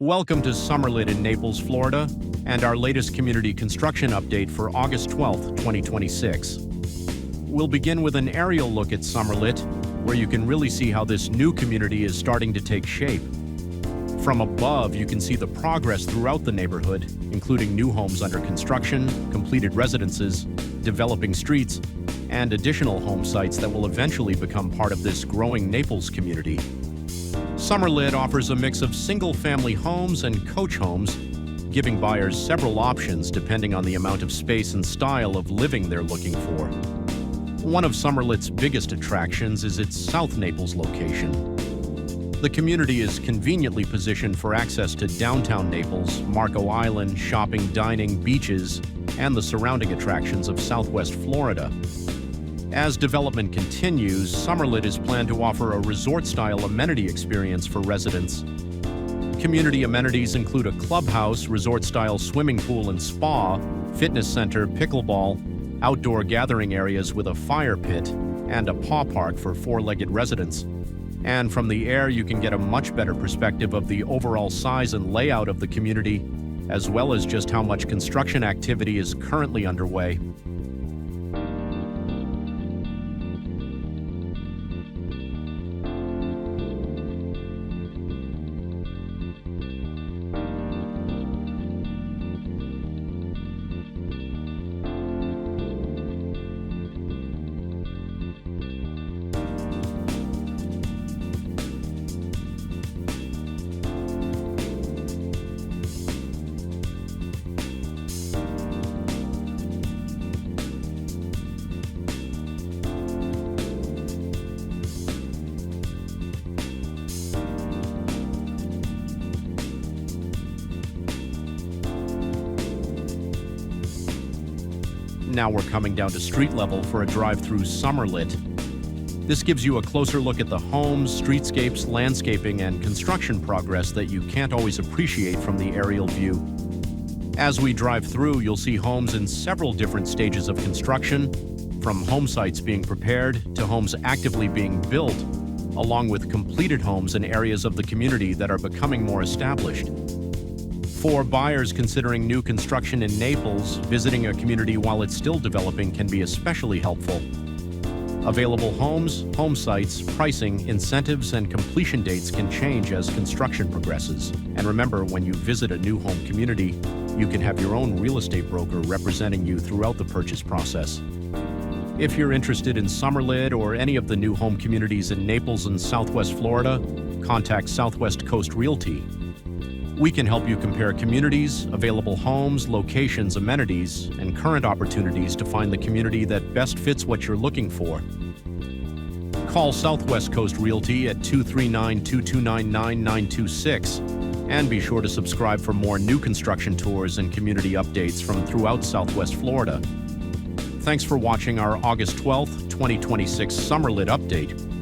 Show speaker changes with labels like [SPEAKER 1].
[SPEAKER 1] Welcome to Summerlit in Naples, Florida, and our latest community construction update for August 12th, 2026. We'll begin with an aerial look at Summerlit, where you can really see how this new community is starting to take shape. From above, you can see the progress throughout the neighborhood, including new homes under construction, completed residences, developing streets, and additional home sites that will eventually become part of this growing Naples community. Summerlit offers a mix of single-family homes and coach homes, giving buyers several options depending on the amount of space and style of living they're looking for. One of Summerlit's biggest attractions is its South Naples location. The community is conveniently positioned for access to downtown Naples, Marco Island, shopping, dining, beaches, and the surrounding attractions of Southwest Florida. As development continues, Summerlit is planned to offer a resort-style amenity experience for residents. Community amenities include a clubhouse, resort-style swimming pool and spa, fitness center, pickleball, outdoor gathering areas with a fire pit, and a paw park for four-legged residents. And from the air, you can get a much better perspective of the overall size and layout of the community, as well as just how much construction activity is currently underway. Now we're coming down to street level for a drive through Summerlit. This gives you a closer look at the homes, streetscapes, landscaping, and construction progress that you can't always appreciate from the aerial view. As we drive through, you'll see homes in several different stages of construction, from home sites being prepared to homes actively being built, along with completed homes in areas of the community that are becoming more established. For buyers considering new construction in Naples, visiting a community while it's still developing can be especially helpful. Available homes, home sites, pricing, incentives, and completion dates can change as construction progresses. And remember, when you visit a new home community, you can have your own real estate broker representing you throughout the purchase process. If you're interested in Summerlit or any of the new home communities in Naples and Southwest Florida, contact Southwest Coast Realty. We can help you compare communities, available homes, locations, amenities, and current opportunities to find the community that best fits what you're looking for. Call Southwest Coast Realty at 239-229-9926 and be sure to subscribe for more new construction tours and community updates from throughout Southwest Florida. Thanks for watching our August 12th, 2026 Summerlit update.